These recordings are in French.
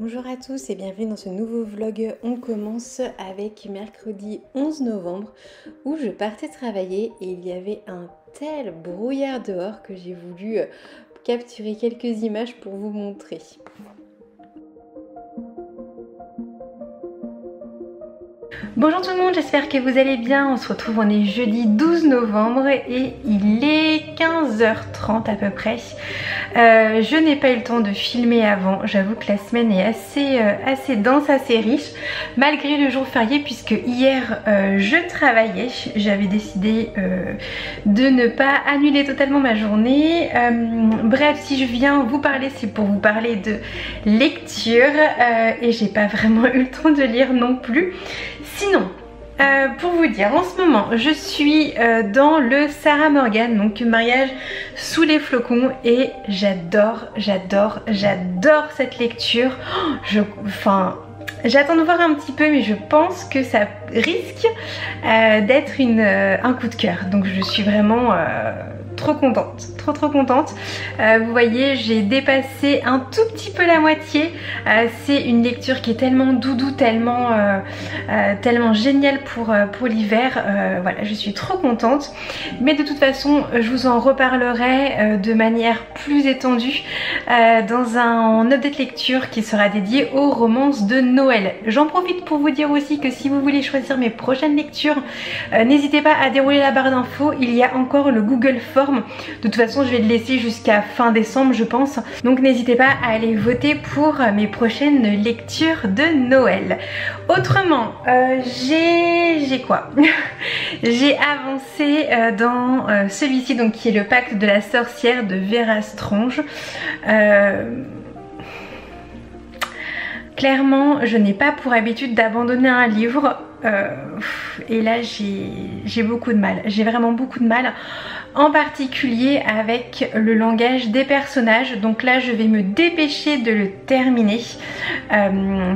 Bonjour à tous et bienvenue dans ce nouveau vlog. On commence avec mercredi 11 novembre où je partais travailler et il y avait un tel brouillard dehors que j'ai voulu capturer quelques images pour vous montrer. Bonjour tout le monde, j'espère que vous allez bien. On se retrouve, on est jeudi 12 novembre et il est 15h30 à peu près. Je n'ai pas eu le temps de filmer avant, j'avoue que la semaine est assez dense, assez riche, malgré le jour férié, puisque hier je travaillais. J'avais décidé de ne pas annuler totalement ma journée. Bref, si je viens vous parler, c'est pour vous parler de lecture et j'ai pas vraiment eu le temps de lire non plus. Sinon, pour vous dire, en ce moment, je suis dans le Sarah Morgan, donc mariage sous les flocons, et j'adore cette lecture. J'attends de voir un petit peu, mais je pense que ça risque d'être un coup de cœur. Donc je suis vraiment trop contente, trop contente. Vous voyez, j'ai dépassé un tout petit peu la moitié. C'est une lecture qui est tellement doudou, tellement géniale pour l'hiver. Voilà, je suis trop contente. Mais de toute façon, je vous en reparlerai de manière plus étendue dans un update lecture qui sera dédié aux romances de Noël. J'en profite pour vous dire aussi que si vous voulez choisir mes prochaines lectures, n'hésitez pas à dérouler la barre d'infos. Il y a encore le Google Form. De toute façon, je vais le laisser jusqu'à fin décembre, je pense. Donc n'hésitez pas à aller voter pour mes prochaines lectures de Noël. Autrement, j'ai quoi? J'ai avancé dans celui-ci, donc qui est le Pacte de la sorcière de Vera Strange. Clairement, je n'ai pas pour habitude d'abandonner un livre et là j'ai beaucoup de mal. J'ai vraiment beaucoup de mal, en particulier avec le langage des personnages. Donc là je vais me dépêcher de le terminer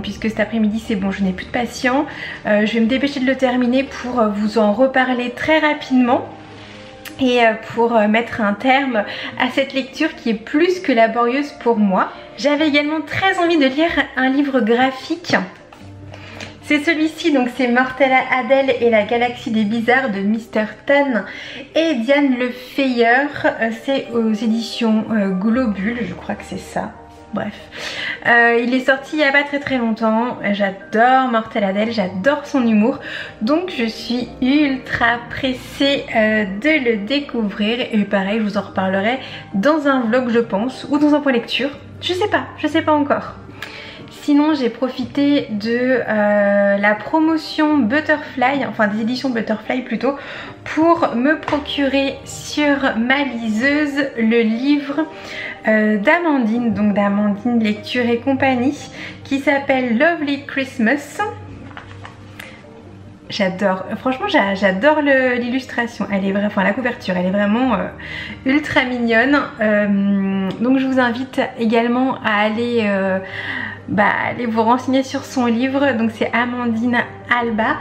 puisque cet après-midi c'est bon, je n'ai plus de patience. Je vais me dépêcher de le terminer pour vous en reparler très rapidement. Et pour mettre un terme à cette lecture qui est plus que laborieuse pour moi. J'avais également très envie de lire un livre graphique. C'est celui-ci, donc c'est Mortella Adèle et la galaxie des bizarres de Mr. Tan et Diane Lefeyer. C'est aux éditions Globule, je crois que c'est ça. Bref, il est sorti il n'y a pas très longtemps. J'adore Mortella Adèle, j'adore son humour, donc je suis ultra pressée de le découvrir. Et pareil, je vous en reparlerai dans un vlog, je pense, ou dans un point lecture. Je sais pas encore. Sinon, j'ai profité de la promotion Butterfly, enfin des éditions Butterfly plutôt, pour me procurer sur ma liseuse le livre d'Amandine, donc d'Amandine Lecture et Compagnie, qui s'appelle Lovely Christmas. J'adore, franchement j'adore l'illustration, elle est vraiment, enfin la couverture, elle est vraiment ultra mignonne. Donc je vous invite également à aller allez vous renseigner sur son livre. Donc c'est Amandine Alba,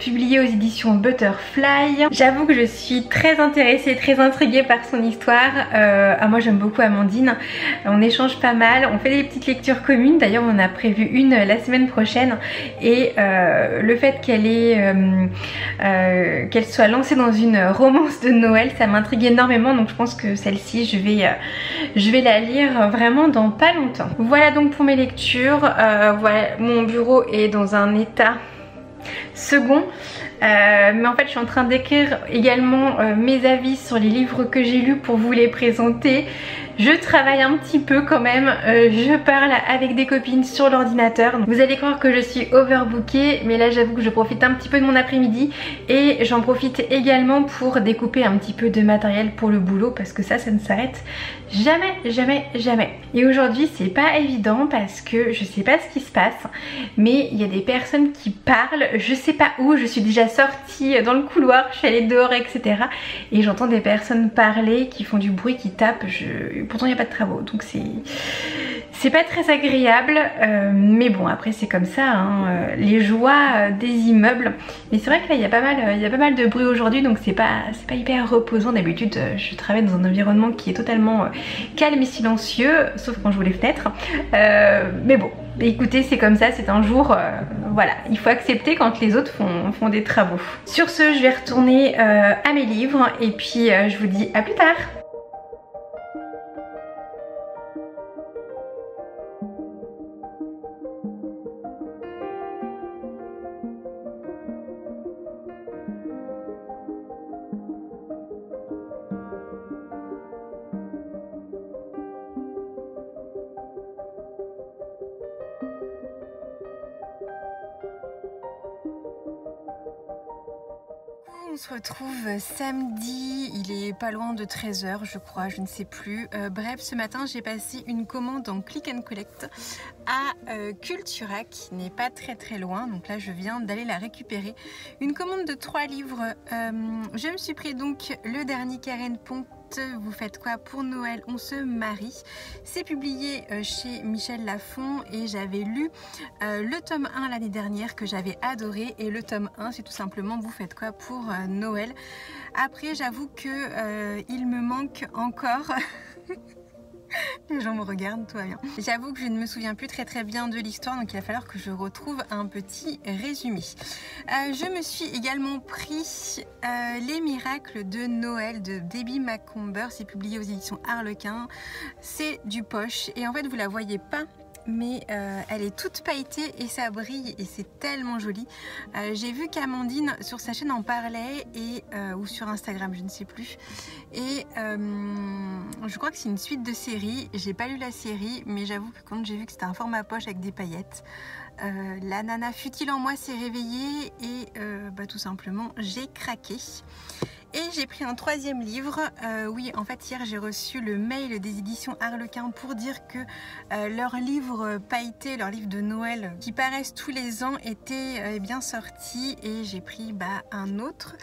publié aux éditions Butterfly. J'avoue que je suis très intéressée, très intriguée par son histoire. Moi j'aime beaucoup Amandine, on échange pas mal, on fait des petites lectures communes. D'ailleurs on a prévu une la semaine prochaine. Et le fait qu'elle soit lancée dans une romance de Noël, ça m'intrigue énormément. Donc je pense que celle-ci je vais la lire vraiment dans pas longtemps. Voilà donc pour mes lectures. Voilà, mon bureau est dans un état second, mais en fait je suis en train d'écrire également mes avis sur les livres que j'ai lus pour vous les présenter. Je travaille un petit peu quand même, je parle avec des copines sur l'ordinateur. Vous allez croire que je suis overbookée, mais là j'avoue que je profite un petit peu de mon après-midi. Et j'en profite également pour découper un petit peu de matériel pour le boulot, parce que ça ne s'arrête jamais. Et aujourd'hui c'est pas évident parce que je sais pas ce qui se passe, mais il y a des personnes qui parlent, je sais pas où, je suis déjà sortie dans le couloir, je suis allée dehors, etc. Et j'entends des personnes parler, qui font du bruit, qui tapent. Pourtant il n'y a pas de travaux, donc c'est pas très agréable, mais bon après c'est comme ça, hein, les joies des immeubles. Mais c'est vrai que là il y a pas mal de bruit aujourd'hui, donc c'est pas hyper reposant. D'habitude je travaille dans un environnement qui est totalement calme et silencieux, sauf quand j'ouvre les fenêtres, mais bon écoutez, c'est comme ça, c'est un jour, voilà, il faut accepter quand les autres font des travaux. Sur ce, je vais retourner à mes livres et puis je vous dis à plus tard. On se retrouve samedi, il est pas loin de 13 h je crois, je ne sais plus. Bref, ce matin j'ai passé une commande en click and collect à Cultura qui n'est pas très loin, donc là je viens d'aller la récupérer. Une commande de 3 livres, je me suis pris donc le dernier Karen Ponte. Vous faites quoi pour Noël? On se marie. C'est publié chez Michel Lafon et j'avais lu le tome 1 l'année dernière que j'avais adoré, et le tome 1 c'est tout simplement Vous faites quoi pour Noël. Après j'avoue que il me manque encore les gens me regardent, tout va bien. J'avoue que je ne me souviens plus très bien de l'histoire, donc il va falloir que je retrouve un petit résumé. Je me suis également pris Les miracles de Noël de Debbie Macomber. C'est publié aux éditions Harlequin. C'est du poche et en fait vous la voyez pas, mais elle est toute pailletée et ça brille et c'est tellement joli. J'ai vu qu'Amandine sur sa chaîne en parlait et, ou sur Instagram, je ne sais plus, et je crois que c'est une suite de série. J'ai pas lu la série, mais j'avoue que quand j'ai vu que c'était un format poche avec des paillettes, la nana futile en moi s'est réveillée et bah, tout simplement j'ai craqué. Et j'ai pris un 3e livre. Oui, en fait, hier, j'ai reçu le mail des éditions Harlequin pour dire que leurs livres pailletés, leurs livres de Noël qui paraissent tous les ans étaient bien sortis. Et j'ai pris un autre.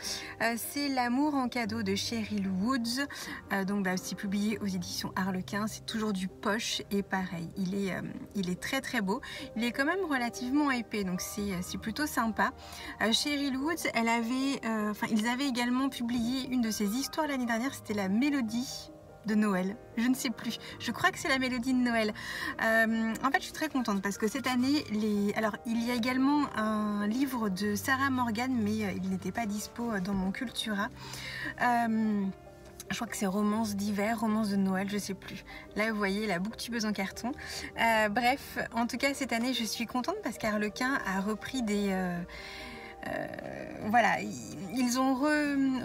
C'est L'amour en cadeau de Cheryl Woods. Donc, c'est publié aux éditions Harlequin. C'est toujours du poche et pareil, il est très beau. Il est quand même relativement épais, donc c'est plutôt sympa. Cheryl Woods, ils avaient également publié une de ses histoires l'année dernière, c'était la mélodie de Noël, je ne sais plus, je crois que c'est la mélodie de Noël. En fait je suis très contente parce que cette année, alors il y a également un livre de Sarah Morgan, mais il n'était pas dispo dans mon Cultura. Je crois que c'est romance d'hiver, romance de Noël, je sais plus. Là, vous voyez la booktubeuse en carton. Bref, en tout cas, cette année, je suis contente parce qu'Harlequin a repris des... voilà, ils ont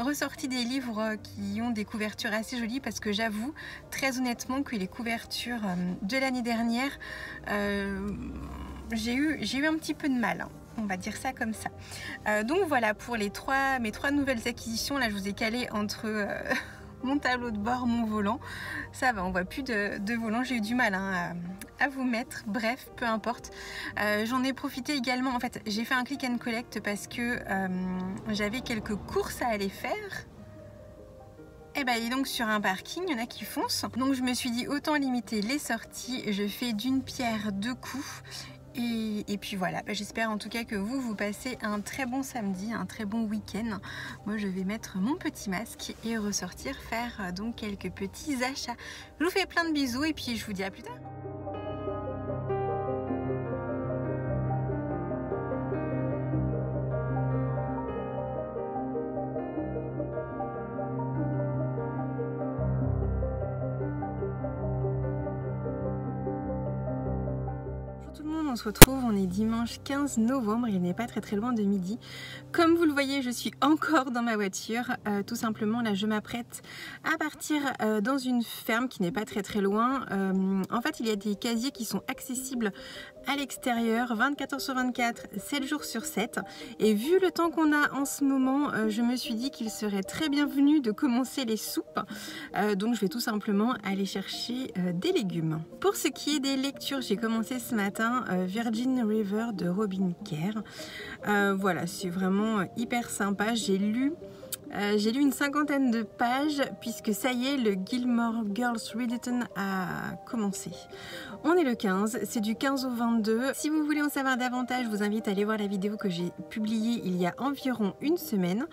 ressorti des livres qui ont des couvertures assez jolies, parce que j'avoue très honnêtement que les couvertures de l'année dernière, j'ai eu un petit peu de mal, hein. On va dire ça comme ça. Donc voilà pour mes 3 nouvelles acquisitions. Là je vous ai calé entre mon tableau de bord, mon volant. Ça va, on voit plus de volant. J'ai eu du mal à vous mettre. Bref, peu importe. J'en ai profité également. En fait, j'ai fait un click and collect parce que j'avais quelques courses à aller faire. Et bah, et donc sur un parking, il y en a qui foncent. Donc je me suis dit autant limiter les sorties. Je fais d'une pierre 2 coups. Et puis voilà, j'espère en tout cas que vous passez un très bon samedi, un très bon week-end. Moi je vais mettre mon petit masque et ressortir faire donc quelques petits achats. Je vous fais plein de bisous et puis je vous dis à plus tard. On se retrouve, on est dimanche 15 novembre, il n'est pas très loin de midi. Comme vous le voyez, je suis encore dans ma voiture, tout simplement là je m'apprête à partir dans une ferme qui n'est pas très loin. En fait il y a des casiers qui sont accessibles à l'extérieur 24 h sur 24, 7 jours sur 7, et vu le temps qu'on a en ce moment, je me suis dit qu'il serait très bienvenu de commencer les soupes, donc je vais tout simplement aller chercher des légumes. Pour ce qui est des lectures, j'ai commencé ce matin Virgin River de Robin Kerr. Voilà, c'est vraiment hyper sympa. J'ai lu une 50aine de pages puisque ça y est, le Gilmore Girls Readathon a commencé. On est le 15, c'est du 15 au 22. Si vous voulez en savoir davantage, je vous invite à aller voir la vidéo que j'ai publiée il y a environ une semaine.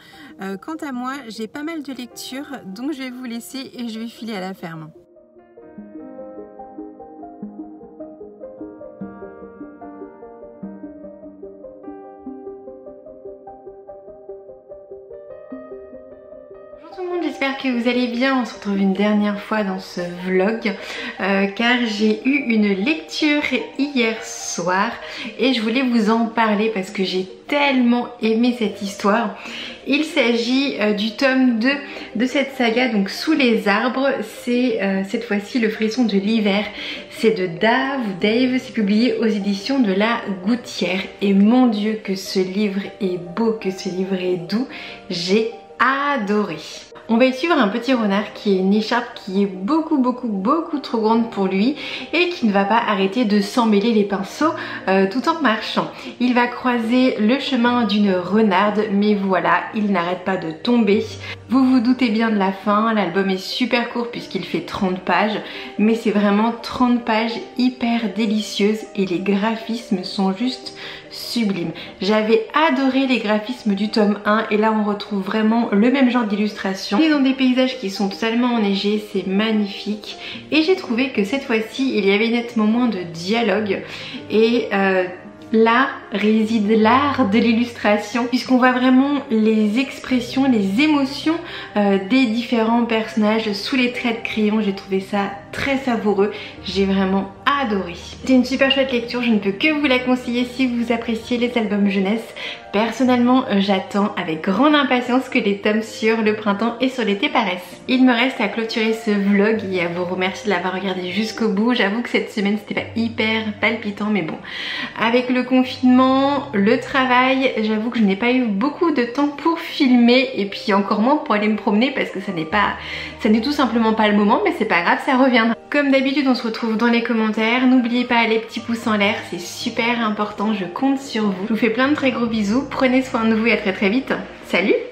Quant à moi, j'ai pas mal de lectures, donc je vais vous laisser et je vais filer à la ferme. j'espère que vous allez bien. On se retrouve une dernière fois dans ce vlog car j'ai eu une lecture hier soir et je voulais vous en parler parce que j'ai tellement aimé cette histoire. Il s'agit du tome 2 de cette saga, donc Sous les arbres. C'est cette fois-ci Le frisson de l'hiver. C'est de Dave, c'est publié aux éditions de La Gouttière. Et mon Dieu que ce livre est beau, que ce livre est doux. J'ai adoré. On va y suivre un petit renard qui a une écharpe qui est beaucoup trop grande pour lui et qui ne va pas arrêter de s'emmêler les pinceaux tout en marchant. Il va croiser le chemin d'une renarde, mais voilà, il n'arrête pas de tomber. Vous vous doutez bien de la fin, l'album est super court puisqu'il fait 30 pages, mais c'est vraiment 30 pages hyper délicieuses et les graphismes sont juste sublimes. J'avais adoré les graphismes du tome 1 et là on retrouve vraiment le même genre d'illustration. On est dans des paysages qui sont totalement enneigés, c'est magnifique et j'ai trouvé que cette fois-ci il y avait nettement moins de dialogue et là réside l'art de l'illustration puisqu'on voit vraiment les expressions, les émotions des différents personnages sous les traits de crayon. J'ai trouvé ça très savoureux, j'ai vraiment adoré. C'était une super chouette lecture, je ne peux que vous la conseiller si vous appréciez les albums jeunesse. Personnellement, j'attends avec grande impatience que les tomes sur le printemps et sur l'été paraissent. Il me reste à clôturer ce vlog et à vous remercier de l'avoir regardé jusqu'au bout. J'avoue que cette semaine c'était pas hyper palpitant, mais bon, avec le confinement, le travail, j'avoue que je n'ai pas eu beaucoup de temps pour filmer et puis encore moins pour aller me promener parce que ça n'est tout simplement pas le moment, mais c'est pas grave, ça reviendra. Comme d'habitude, on se retrouve dans les commentaires. N'oubliez pas les petits pouces en l'air, c'est super important, je compte sur vous. Je vous fais plein de très gros bisous, prenez soin de vous et à très vite. Salut!